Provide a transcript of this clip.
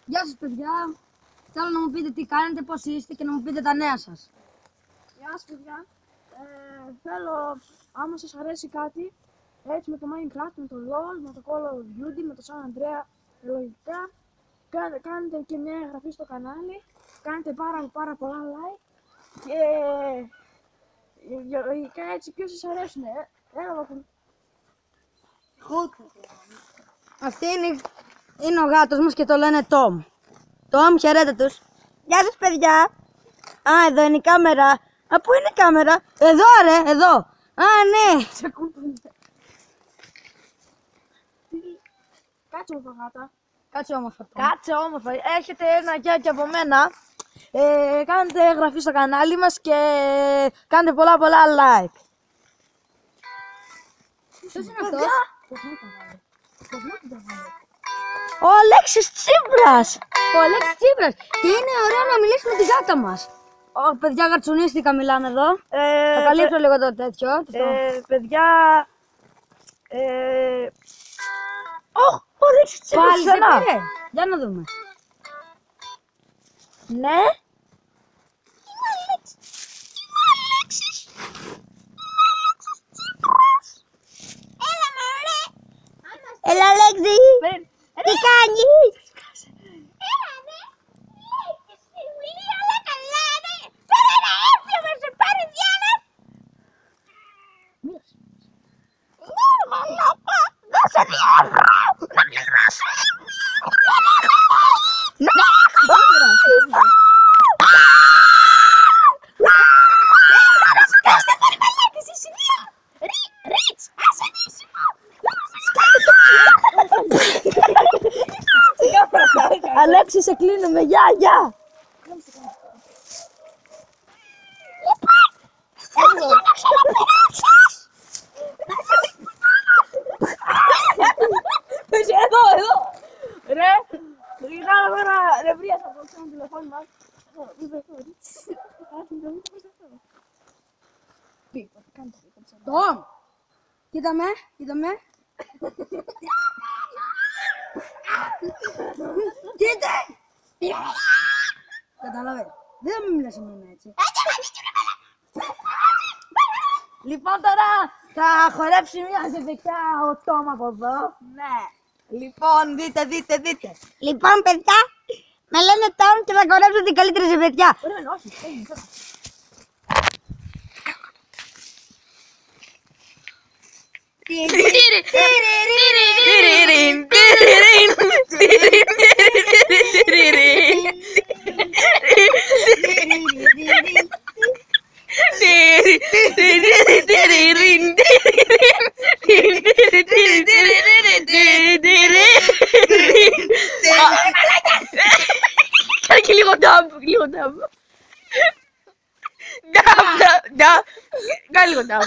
Γεια σας παιδιά. Θέλω να μου πείτε τι κάνετε, πώς είστε και να μου πείτε τα νέα σας. Γεια σας παιδιά. Θέλω, άμα σας αρέσει κάτι, έτσι με το Minecraft, με το LOL, με το Call of Duty, με το San Andreas, λογικά, κάνετε και μια εγγραφή στο κανάλι, κάνετε πάρα πολλά like και λογικά έτσι ποιος σας αρέσουν, έλα μου. Αυτή είναι ο γάτος μας και το λένε Tom. Tom, χαιρέτε τους. Γεια σας παιδιά. Α, εδώ είναι η κάμερα. Α, πού είναι η κάμερα? Εδώ ρε, εδώ. Α, ναι. Κάτσε όμορφα γάτα. Κάτσε όμορφα. Κάτσε όμορφα. Έχετε ένα γεια και από μένα. Κάντε εγγραφή στο κανάλι μας και κάντε πολλά like. Ποιος είναι αυτό? Ο Αλέξης Τσίπρας. Ο Αλέξης Τσίπρας. Και είναι ωραίο να μιλήσει με τη γάτα μας. Ω, παιδιά, γαρτσουνίστηκα μιλάνε εδώ. Θα καλύψω λίγο το τέτοιο. Παιδιά... ο Αλέξης Τσίπρας Πάλι σε πήρε. Για να δούμε. Ναι. Έλα Αλέξη. Τι κάνεις? Αλέξη, σε κλείνουμε. Γεια. Εδώ. Ρε, γυρνάμε τώρα ρευρία θα πω στο τηλεφώνη μας. Tom, κοίτα με. Κοίτα! Κατάλαβε. Δεν θα με μιλάς εμένα έτσι. Λοιπόν τώρα θα χορέψει μια ζευγιά ο Τόμ από εδώ. Ναι. Λοιπόν, δείτε. Λοιπόν, παιδιά, με λένε Tom και θα κορέψω την καλύτερη ζευγιά. Ωραία, όχι, έγινε τώρα. Κάνε και λίγο ντάμπ. Κάνε λίγο ντάμπ.